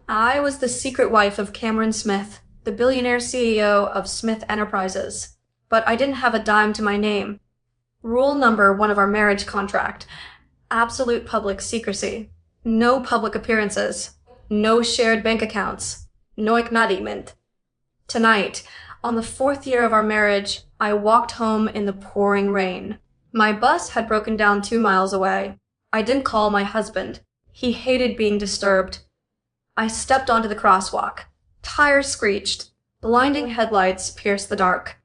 I was the secret wife of Cameron Smith, the billionaire CEO of Smith Enterprises. But I didn't have a dime to my name. Rule number one of our marriage contract: absolute public secrecy. No public appearances. No shared bank accounts. No acknowledgement. Tonight, on the 4th year of our marriage, I walked home in the pouring rain. My bus had broken down 2 miles away. I didn't call my husband. He hated being disturbed. I stepped onto the crosswalk. Tires screeched. Blinding headlights pierced the dark.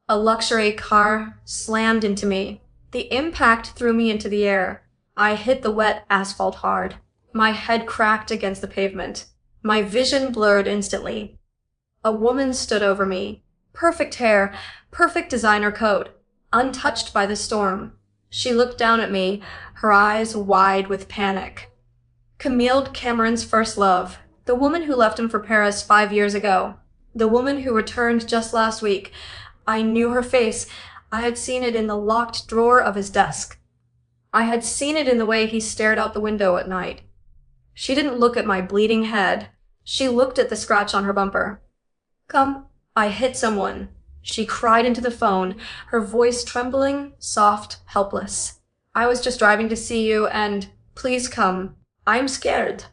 A luxury car slammed into me. The impact threw me into the air. I hit the wet asphalt hard. My head cracked against the pavement. My vision blurred instantly. A woman stood over me. Perfect hair, perfect designer coat, untouched by the storm. She looked down at me, her eyes wide with panic. Camille, Cameron's first love, the woman who left him for Paris 5 years ago, the woman who returned just last week. I knew her face. I had seen it in the locked drawer of his desk. I had seen it in the way he stared out the window at night. She didn't look at my bleeding head. She looked at the scratch on her bumper. "Come." I hit someone. She cried into the phone, her voice trembling, soft, helpless. "I was just driving to see you and please come. I'm scared."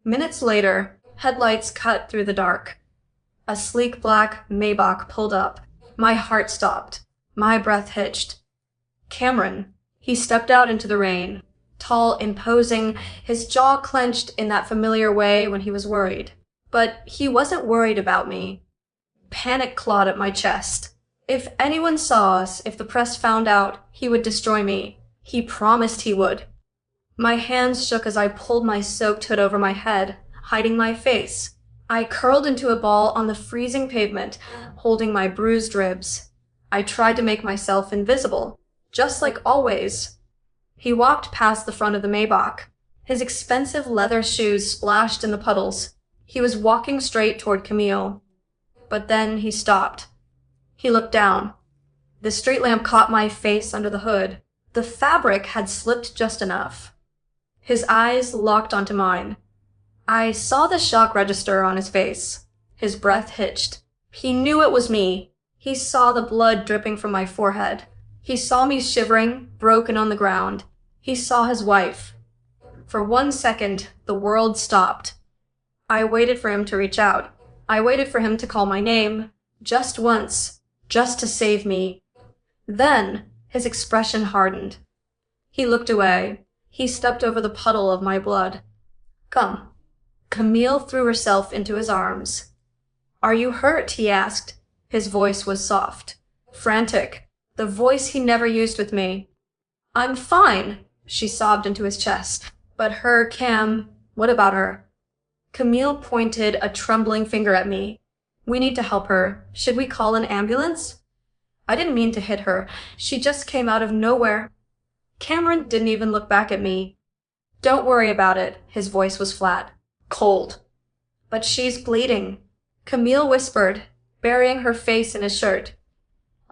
Minutes later, headlights cut through the dark. A sleek black Maybach pulled up. My heart stopped. My breath hitched. Cameron. He stepped out into the rain. Tall, imposing, his jaw clenched in that familiar way when he was worried. But he wasn't worried about me. Panic clawed at my chest. If anyone saw us, if the press found out, he would destroy me. He promised he would. My hands shook as I pulled my soaked hood over my head, hiding my face. I curled into a ball on the freezing pavement, holding my bruised ribs. I tried to make myself invisible, just like always. He walked past the front of the Maybach. His expensive leather shoes splashed in the puddles. He was walking straight toward Camille. But then he stopped. He looked down. The street lamp caught my face under the hood. The fabric had slipped just enough. His eyes locked onto mine. I saw the shock register on his face. His breath hitched. He knew it was me. He saw the blood dripping from my forehead. He saw me shivering, broken on the ground. He saw his wife. For 1 second, the world stopped. I waited for him to reach out. I waited for him to call my name, just once, just to save me. Then, his expression hardened. He looked away. He stepped over the puddle of my blood. "Come." Camille threw herself into his arms. "Are you hurt?" he asked. His voice was soft, frantic, the voice he never used with me. "I'm fine," she sobbed into his chest. "But her, Cam, what about her?" Camille pointed a trembling finger at me. "We need to help her. Should we call an ambulance?" I didn't mean to hit her. She just came out of nowhere. Cameron didn't even look back at me. "Don't worry about it." His voice was flat, cold. "But she's bleeding," Camille whispered, burying her face in his shirt.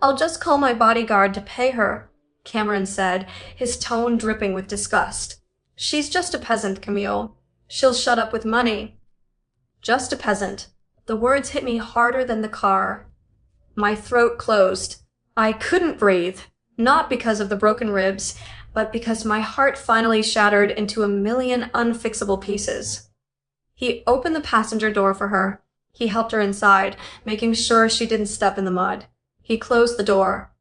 "I'll just call my bodyguard to pay her," Cameron said, his tone dripping with disgust. "She's just a peasant, Camille. She'll shut up with money." Just a peasant. The words hit me harder than the car. My throat closed. I couldn't breathe, not because of the broken ribs, but because my heart finally shattered into a million unfixable pieces. He opened the passenger door for her. He helped her inside, making sure she didn't step in the mud. He closed the door.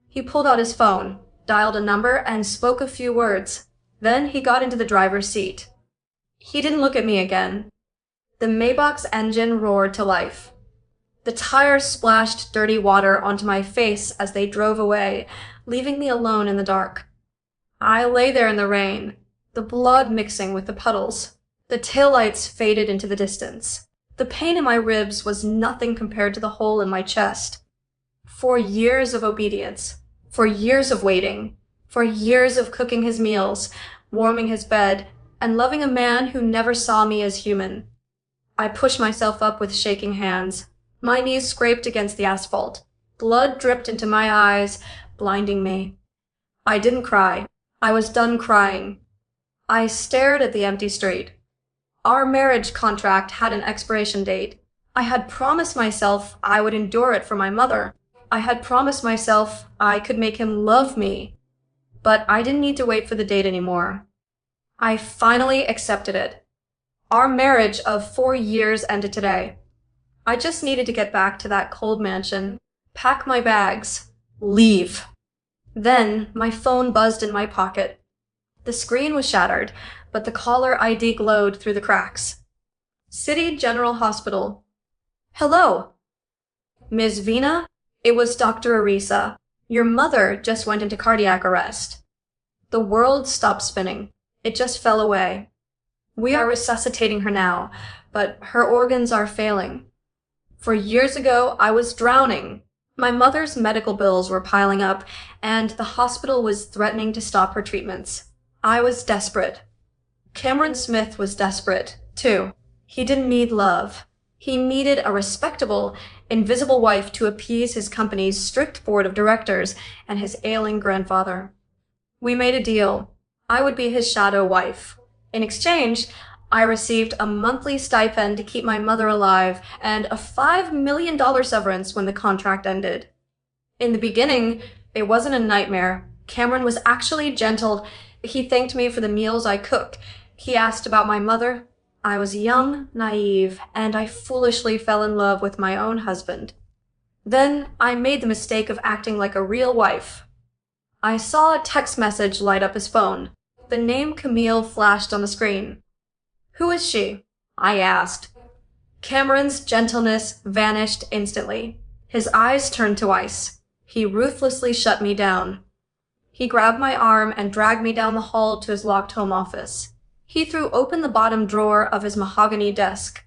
He pulled out his phone, dialed a number, and spoke a few words. Then he got into the driver's seat. He didn't look at me again. The Maybach's engine roared to life. The tires splashed dirty water onto my face as they drove away, leaving me alone in the dark. I lay there in the rain, the blood mixing with the puddles. The taillights faded into the distance. The pain in my ribs was nothing compared to the hole in my chest. 4 years of obedience, 4 years of waiting, 4 years of cooking his meals, warming his bed, and loving a man who never saw me as human. I pushed myself up with shaking hands. My knees scraped against the asphalt. Blood dripped into my eyes, blinding me. I didn't cry. I was done crying. I stared at the empty street. Our marriage contract had an expiration date. I had promised myself I would endure it for my mother. I had promised myself I could make him love me. But I didn't need to wait for the date anymore. I finally accepted it. Our marriage of 4 years ended today. I just needed to get back to that cold mansion, pack my bags, leave. Then my phone buzzed in my pocket. The screen was shattered, but the caller ID glowed through the cracks. City General Hospital. Hello. Ms. Vina? It was Dr. Arisa. Your mother just went into cardiac arrest. The world stopped spinning. It just fell away. We are resuscitating her now, but her organs are failing. 4 years ago, I was drowning. My mother's medical bills were piling up, and the hospital was threatening to stop her treatments. I was desperate. Cameron Smith was desperate, too. He didn't need love. He needed a respectable, invisible wife to appease his company's strict board of directors and his ailing grandfather. We made a deal. I would be his shadow wife. In exchange, I received a monthly stipend to keep my mother alive and a $5 million severance when the contract ended. In the beginning, it wasn't a nightmare. Cameron was actually gentle. He thanked me for the meals I cooked. He asked about my mother. I was young, naive, and I foolishly fell in love with my own husband. Then I made the mistake of acting like a real wife. I saw a text message light up his phone. The name Camille flashed on the screen. Who is she? I asked. Cameron's gentleness vanished instantly. His eyes turned to ice. He ruthlessly shut me down. He grabbed my arm and dragged me down the hall to his locked home office. He threw open the bottom drawer of his mahogany desk.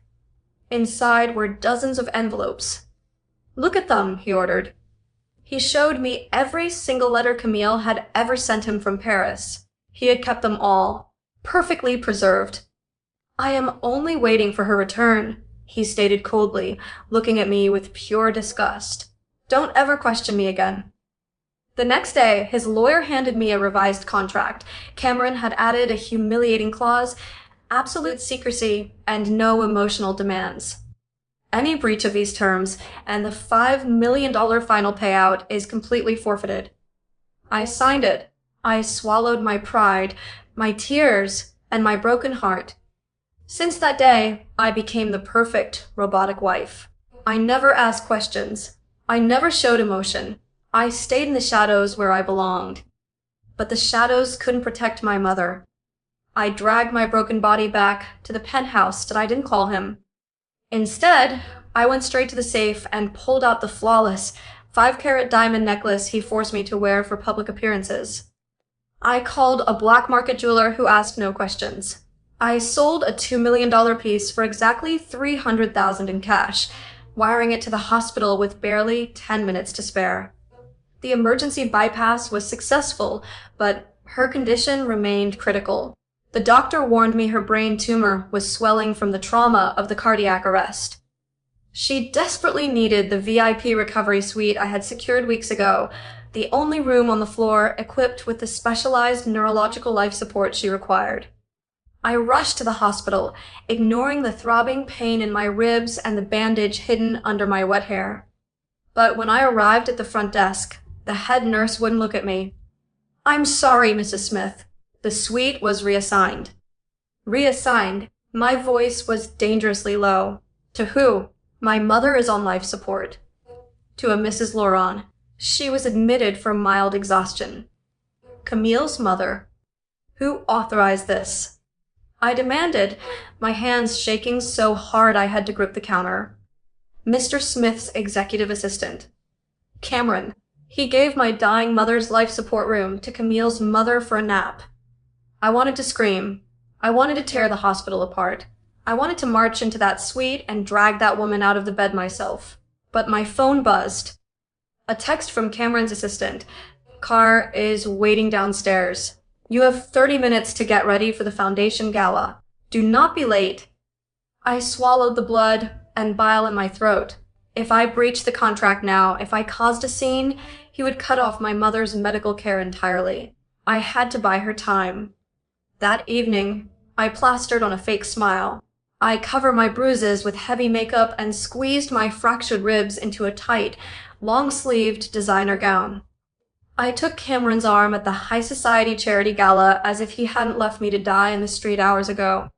Inside were dozens of envelopes. Look at them, he ordered. He showed me every single letter Camille had ever sent him from Paris. He had kept them all, perfectly preserved. I am only waiting for her return, he stated coldly, looking at me with pure disgust. Don't ever question me again. The next day, his lawyer handed me a revised contract. Cameron had added a humiliating clause, absolute secrecy, and no emotional demands. Any breach of these terms, and the $5 million final payout is completely forfeited. I signed it. I swallowed my pride, my tears, and my broken heart. Since that day, I became the perfect robotic wife. I never asked questions. I never showed emotion. I stayed in the shadows where I belonged. But the shadows couldn't protect my mother. I dragged my broken body back to the penthouse that I didn't call him. Instead, I went straight to the safe and pulled out the flawless 5-carat diamond necklace he forced me to wear for public appearances. I called a black market jeweler who asked no questions. I sold a $2 million piece for exactly $300,000 in cash, wiring it to the hospital with barely 10 minutes to spare. The emergency bypass was successful, but her condition remained critical. The doctor warned me her brain tumor was swelling from the trauma of the cardiac arrest. She desperately needed the VIP recovery suite I had secured weeks ago, the only room on the floor equipped with the specialized neurological life support she required. I rushed to the hospital, ignoring the throbbing pain in my ribs and the bandage hidden under my wet hair. But when I arrived at the front desk, the head nurse wouldn't look at me. I'm sorry, Mrs. Smith. The suite was reassigned. Reassigned? My voice was dangerously low. To who? My mother is on life support. To a Mrs. Laurent. She was admitted for mild exhaustion. Camille's mother. Who authorized this? I demanded, my hands shaking so hard I had to grip the counter. Mr. Smith's executive assistant. Cameron. He gave my dying mother's life support room to Camille's mother for a nap. I wanted to scream. I wanted to tear the hospital apart. I wanted to march into that suite and drag that woman out of the bed myself. But my phone buzzed. A text from Cameron's assistant. Car is waiting downstairs. You have 30 minutes to get ready for the foundation gala. Do not be late. I swallowed the blood and bile in my throat. If I breached the contract now, if I caused a scene, he would cut off my mother's medical care entirely. I had to buy her time. That evening, I plastered on a fake smile. I cover my bruises with heavy makeup and squeezed my fractured ribs into a tight, long-sleeved designer gown. I took Cameron's arm at the high society charity gala as if he hadn't left me to die in the street hours ago.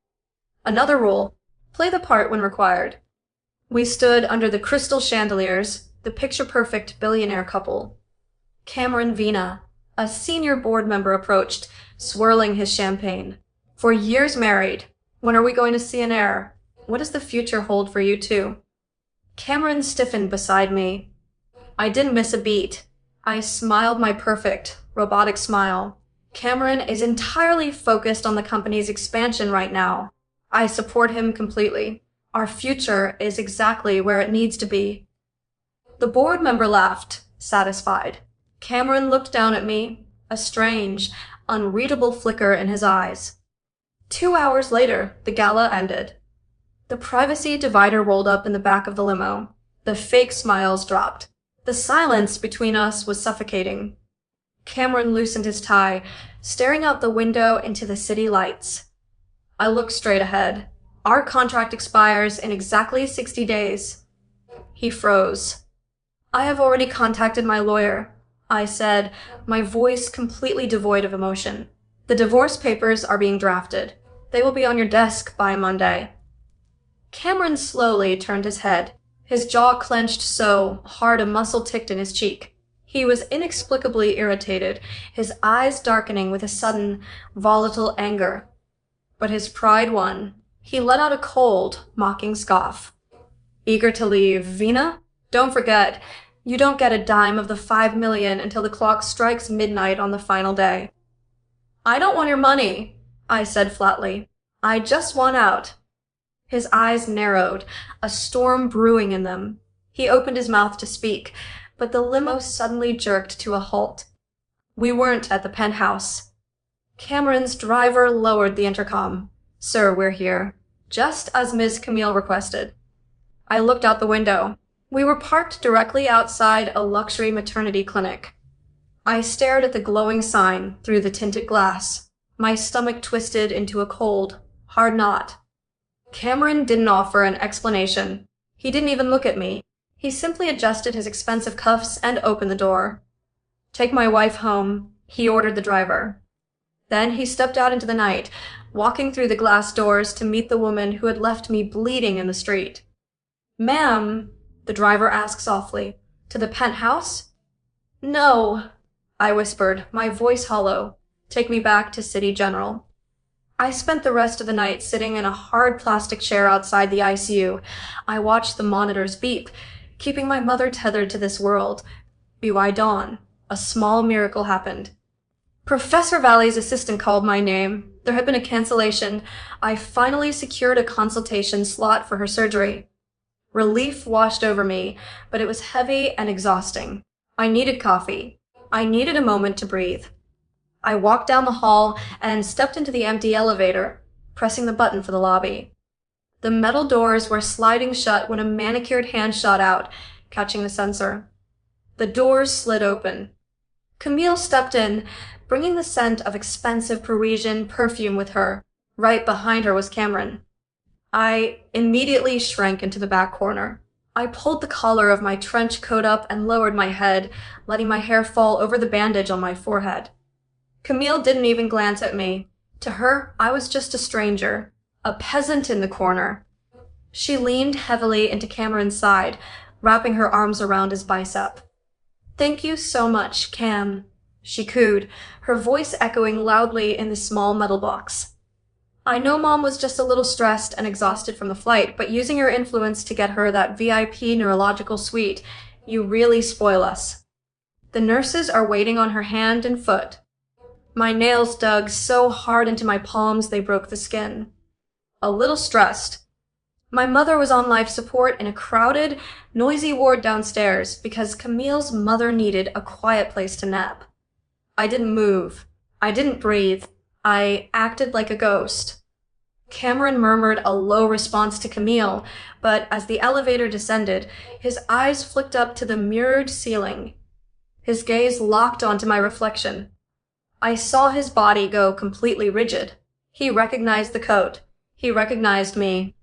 Another rule: play the part when required. We stood under the crystal chandeliers, the picture-perfect billionaire couple. Cameron Vina, a senior board member, approached, swirling his champagne. For years married. When are we going to see an heir? What does the future hold for you two? Cameron stiffened beside me. I didn't miss a beat. I smiled my perfect, robotic smile. Cameron is entirely focused on the company's expansion right now. I support him completely. Our future is exactly where it needs to be. The board member laughed, satisfied. Cameron looked down at me, a strange, unreadable flicker in his eyes. 2 hours later, the gala ended. The privacy divider rolled up in the back of the limo. The fake smiles dropped. The silence between us was suffocating. Cameron loosened his tie, staring out the window into the city lights. I looked straight ahead. Our contract expires in exactly 60 days. He froze. I have already contacted my lawyer, I said, my voice completely devoid of emotion. The divorce papers are being drafted. They will be on your desk by Monday. Cameron slowly turned his head. His jaw clenched so hard a muscle ticked in his cheek. He was inexplicably irritated, his eyes darkening with a sudden, volatile anger. But his pride won. He let out a cold, mocking scoff. Eager to leave, Vina? Don't forget, you don't get a dime of the $5 million until the clock strikes midnight on the final day. I don't want your money, I said flatly. I just want out. His eyes narrowed, a storm brewing in them. He opened his mouth to speak, but the limo suddenly jerked to a halt. We weren't at the penthouse. Cameron's driver lowered the intercom. Sir, we're here. Just as Ms. Camille requested. I looked out the window. We were parked directly outside a luxury maternity clinic. I stared at the glowing sign through the tinted glass. My stomach twisted into a cold, hard knot. Cameron didn't offer an explanation. He didn't even look at me. He simply adjusted his expensive cuffs and opened the door. Take my wife home, he ordered the driver. Then he stepped out into the night, walking through the glass doors to meet the woman who had left me bleeding in the street. Ma'am, the driver asked softly, to the penthouse? No, I whispered, my voice hollow. Take me back to City General. I spent the rest of the night sitting in a hard plastic chair outside the ICU. I watched the monitors beep, keeping my mother tethered to this world. BY dawn. A small miracle happened. Professor Valley's assistant called my name. There had been a cancellation. I finally secured a consultation slot for her surgery. Relief washed over me, but it was heavy and exhausting. I needed coffee. I needed a moment to breathe. I walked down the hall and stepped into the empty elevator, pressing the button for the lobby. The metal doors were sliding shut when a manicured hand shot out, catching the sensor. The doors slid open. Camille stepped in, bringing the scent of expensive Parisian perfume with her. Right behind her was Cameron. I immediately shrank into the back corner. I pulled the collar of my trench coat up and lowered my head, letting my hair fall over the bandage on my forehead. Camille didn't even glance at me. To her, I was just a stranger, a peasant in the corner. She leaned heavily into Cameron's side, wrapping her arms around his bicep. Thank you so much, Cam, she cooed, her voice echoing loudly in the small metal box. I know Mom was just a little stressed and exhausted from the flight, but using your influence to get her that VIP neurological suite, you really spoil us. The nurses are waiting on her hand and foot. My nails dug so hard into my palms they broke the skin. A little stressed. My mother was on life support in a crowded, noisy ward downstairs because Camille's mother needed a quiet place to nap. I didn't move. I didn't breathe. I acted like a ghost. Cameron murmured a low response to Camille, but as the elevator descended, his eyes flicked up to the mirrored ceiling. His gaze locked onto my reflection. I saw his body go completely rigid. He recognized the coat. He recognized me.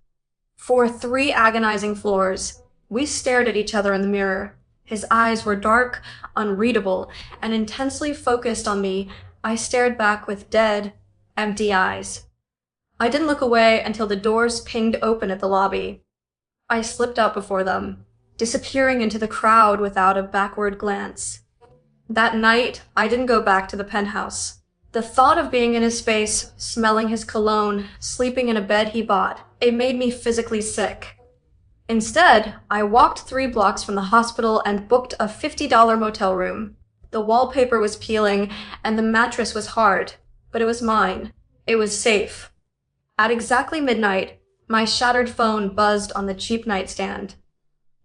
For 3 agonizing floors, we stared at each other in the mirror. His eyes were dark, unreadable, and intensely focused on me. I stared back with dead, empty eyes. I didn't look away until the doors pinged open at the lobby. I slipped out before them, disappearing into the crowd without a backward glance. That night, I didn't go back to the penthouse. The thought of being in his space, smelling his cologne, sleeping in a bed he bought, it made me physically sick. Instead, I walked 3 blocks from the hospital and booked a $50 motel room. The wallpaper was peeling and the mattress was hard, but it was mine. It was safe. At exactly midnight, my shattered phone buzzed on the cheap nightstand.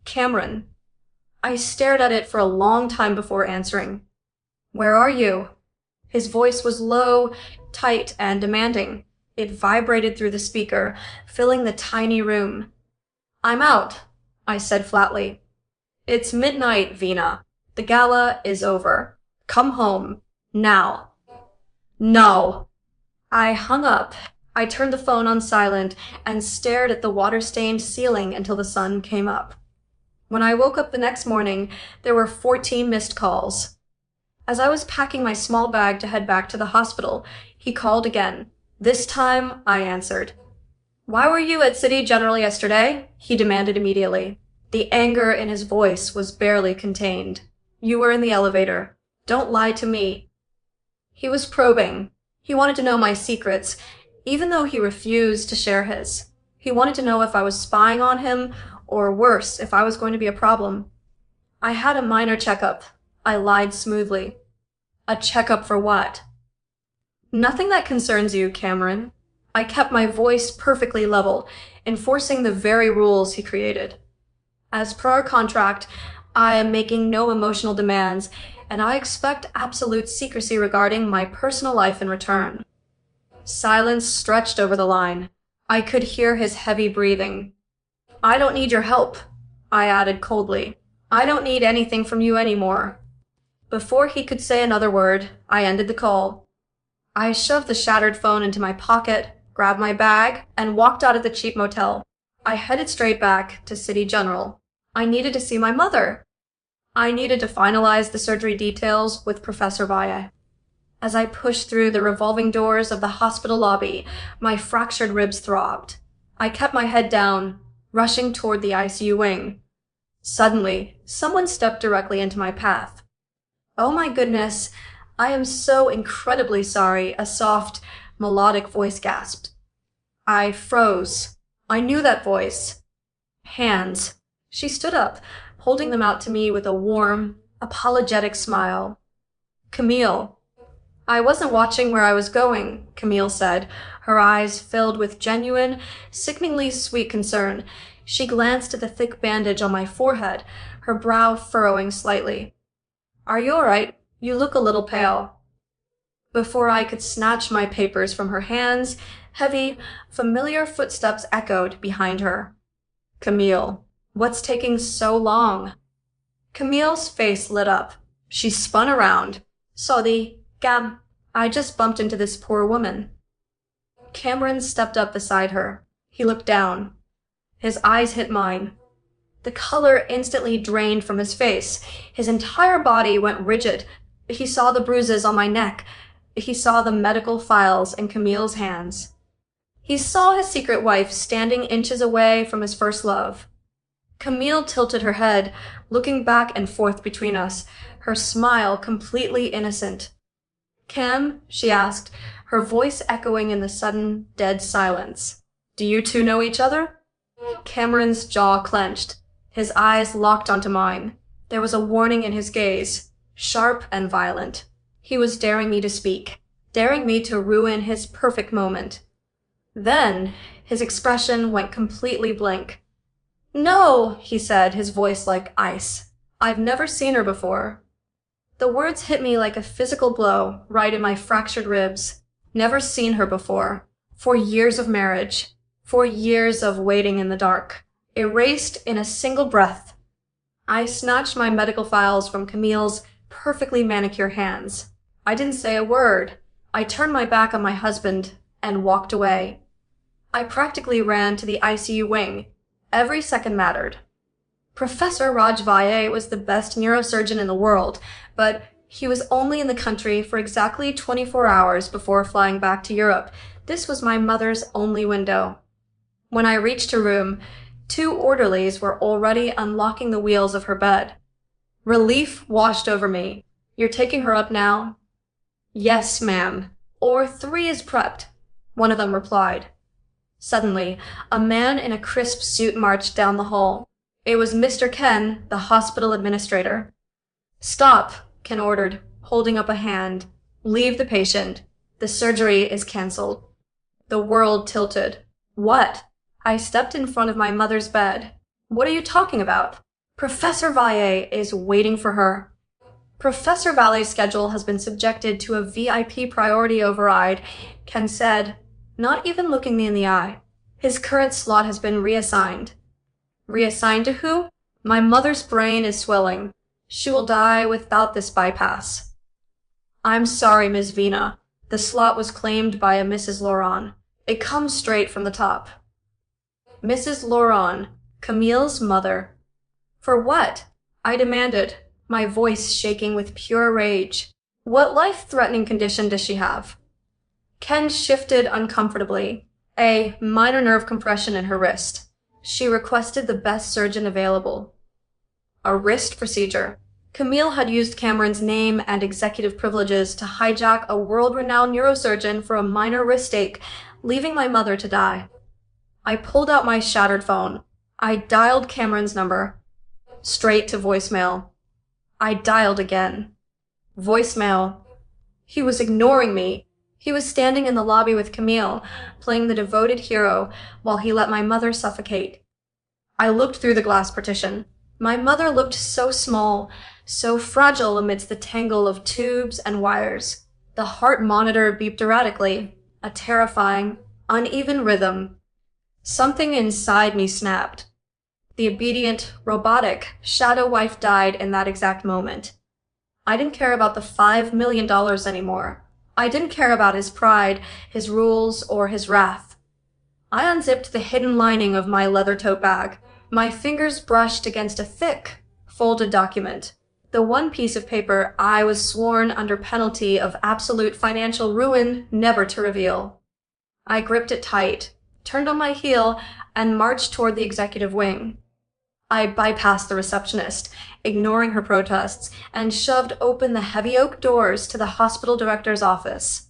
Cameron. I stared at it for a long time before answering. Where are you? His voice was low, tight, and demanding. It vibrated through the speaker, filling the tiny room. I'm out, I said flatly. It's midnight, Vina. The gala is over. Come home. Now. No. I hung up. I turned the phone on silent and stared at the water-stained ceiling until the sun came up. When I woke up the next morning, there were 14 missed calls. As I was packing my small bag to head back to the hospital, he called again. This time, I answered. Why were you at City General yesterday? He demanded immediately. The anger in his voice was barely contained. You were in the elevator. Don't lie to me. He was probing. He wanted to know my secrets, even though he refused to share his. He wanted to know if I was spying on him, or worse, if I was going to be a problem. I had a minor checkup. I lied smoothly. A checkup for what? Nothing that concerns you, Cameron. I kept my voice perfectly level, enforcing the very rules he created. As per our contract, I am making no emotional demands, and I expect absolute secrecy regarding my personal life in return. Silence stretched over the line. I could hear his heavy breathing. I don't need your help, I added coldly. I don't need anything from you anymore. Before he could say another word, I ended the call. I shoved the shattered phone into my pocket, grabbed my bag, and walked out of the cheap motel. I headed straight back to City General. I needed to see my mother. I needed to finalize the surgery details with Professor Valle. As I pushed through the revolving doors of the hospital lobby, my fractured ribs throbbed. I kept my head down, rushing toward the ICU wing. Suddenly, someone stepped directly into my path. Oh my goodness, I am so incredibly sorry, a soft, melodic voice gasped. I froze. I knew that voice. Hands. She stood up, holding them out to me with a warm, apologetic smile. Camille. I wasn't watching where I was going, Camille said, her eyes filled with genuine, sickeningly sweet concern. She glanced at the thick bandage on my forehead, her brow furrowing slightly. Are you all right? You look a little pale. Before I could snatch my papers from her hands, heavy, familiar footsteps echoed behind her. Camille, what's taking so long? Camille's face lit up. She spun around. Sorry, Gab, I just bumped into this poor woman. Cameron stepped up beside her. He looked down. His eyes hit mine. The color instantly drained from his face. His entire body went rigid. He saw the bruises on my neck. He saw the medical files in Camille's hands. He saw his secret wife standing inches away from his first love. Camille tilted her head, looking back and forth between us, her smile completely innocent. Cam, she asked, her voice echoing in the sudden, dead silence. Do you two know each other? Cameron's jaw clenched. His eyes locked onto mine. There was a warning in his gaze, sharp and violent. He was daring me to speak, daring me to ruin his perfect moment. Then, his expression went completely blank. No, he said, his voice like ice. I've never seen her before. The words hit me like a physical blow, right in my fractured ribs. Never seen her before. 4 years of marriage. 4 years of waiting in the dark. Erased in a single breath. I snatched my medical files from Camille's perfectly manicured hands. I didn't say a word. I turned my back on my husband and walked away. I practically ran to the ICU wing. Every second mattered. Professor Raj Valle was the best neurosurgeon in the world, but he was only in the country for exactly 24 hours before flying back to Europe. This was my mother's only window. When I reached her room, 2 orderlies were already unlocking the wheels of her bed. Relief washed over me. You're taking her up now? Yes, ma'am. Or 3 is prepped, one of them replied. Suddenly, a man in a crisp suit marched down the hall. It was Mr. Ken, the hospital administrator. Stop, Ken ordered, holding up a hand. Leave the patient. The surgery is cancelled. The world tilted. What? I stepped in front of my mother's bed. What are you talking about? Professor Valle is waiting for her. Professor Valle's schedule has been subjected to a VIP priority override, Ken said, not even looking me in the eye. His current slot has been reassigned. Reassigned to who? My mother's brain is swelling. She will die without this bypass. I'm sorry, Ms. Vina. The slot was claimed by a Mrs. Laurent. It comes straight from the top. Mrs. Laurent, Camille's mother. For what? I demanded, my voice shaking with pure rage. What life-threatening condition does she have? Ken shifted uncomfortably. A minor nerve compression in her wrist. She requested the best surgeon available. A wrist procedure. Camille had used Cameron's name and executive privileges to hijack a world-renowned neurosurgeon for a minor wrist ache, leaving my mother to die. I pulled out my shattered phone. I dialed Cameron's number. Straight to voicemail. I dialed again. Voicemail. He was ignoring me. He was standing in the lobby with Camille, playing the devoted hero while he let my mother suffocate. I looked through the glass partition. My mother looked so small, so fragile amidst the tangle of tubes and wires. The heart monitor beeped erratically, a terrifying, uneven rhythm. Something inside me snapped. The obedient, robotic shadow wife died in that exact moment. I didn't care about the $5 million anymore. I didn't care about his pride, his rules, or his wrath. I unzipped the hidden lining of my leather tote bag. My fingers brushed against a thick, folded document. The one piece of paper I was sworn under penalty of absolute financial ruin never to reveal. I gripped it tight, turned on my heel, and marched toward the executive wing. I bypassed the receptionist, ignoring her protests, and shoved open the heavy oak doors to the hospital director's office.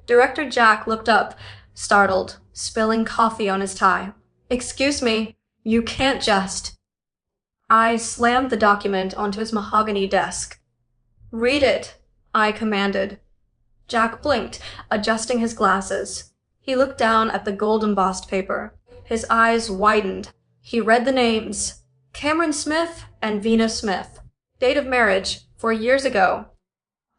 Director Jack looked up, startled, spilling coffee on his tie. Excuse me, you can't just. I slammed the document onto his mahogany desk. Read it, I commanded. Jack blinked, adjusting his glasses. He looked down at the gold-embossed paper. His eyes widened. He read the names. Cameron Smith and Vina Smith. Date of marriage, 4 years ago.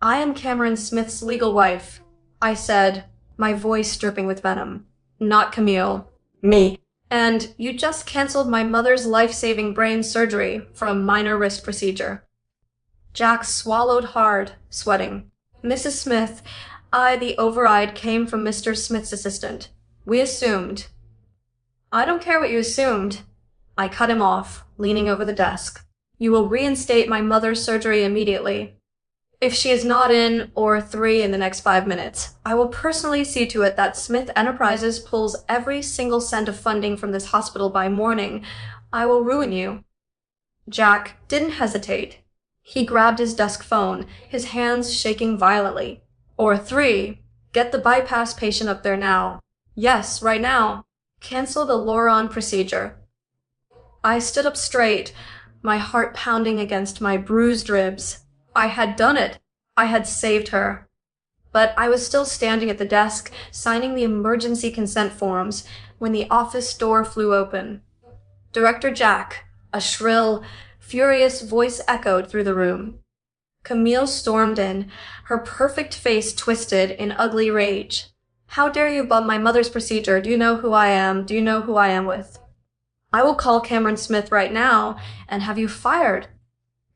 I am Cameron Smith's legal wife, I said, my voice dripping with venom. Not Camille. Me. And you just canceled my mother's life-saving brain surgery for a minor wrist procedure. Jack swallowed hard, sweating. Mrs. Smith, the override came from Mr. Smith's assistant. We assumed. I don't care what you assumed. I cut him off, leaning over the desk. You will reinstate my mother's surgery immediately. If she is not in, or 3 in the next 5 minutes, I will personally see to it that Smith Enterprises pulls every single cent of funding from this hospital by morning. I will ruin you. Jack didn't hesitate. He grabbed his desk phone, his hands shaking violently. Or 3, get the bypass patient up there now. Yes, right now. Cancel the Laurent procedure. I stood up straight, my heart pounding against my bruised ribs. I had done it. I had saved her. But I was still standing at the desk, signing the emergency consent forms, when the office door flew open. Director Jack, a shrill, furious voice echoed through the room. Camille stormed in, her perfect face twisted in ugly rage. How dare you bum my mother's procedure? Do you know who I am? Do you know who I am with? I will call Cameron Smith right now and have you fired.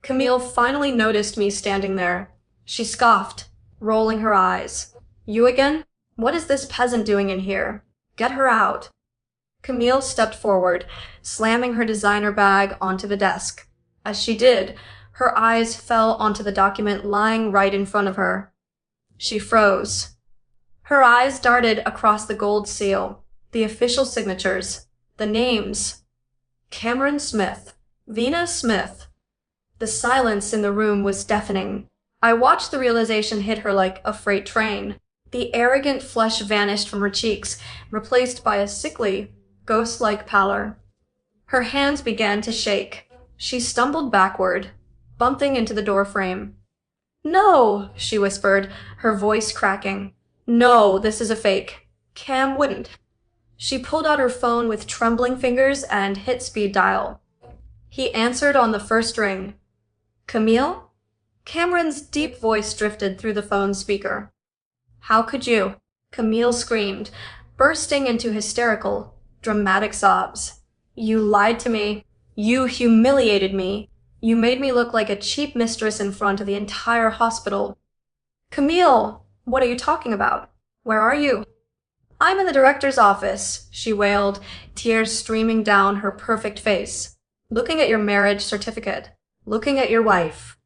Camille finally noticed me standing there. She scoffed, rolling her eyes. You again? What is this peasant doing in here? Get her out. Camille stepped forward, slamming her designer bag onto the desk. As she did, her eyes fell onto the document lying right in front of her. She froze. Her eyes darted across the gold seal, the official signatures, the names. Cameron Smith, Vina Smith. The silence in the room was deafening. I watched the realization hit her like a freight train. The arrogant flush vanished from her cheeks, replaced by a sickly, ghost-like pallor. Her hands began to shake. She stumbled backward, bumping into the doorframe. "No," she whispered, her voice cracking. "No, this is a fake. Cam wouldn't." She pulled out her phone with trembling fingers and hit speed dial. He answered on the first ring. "Camille?" Cameron's deep voice drifted through the phone speaker. "How could you?" Camille screamed, bursting into hysterical, dramatic sobs. "You lied to me. You humiliated me. You made me look like a cheap mistress in front of the entire hospital." "Camille, what are you talking about? Where are you?" "I'm in the director's office," she wailed, tears streaming down her perfect face. "Looking at your marriage certificate. Looking at your wife."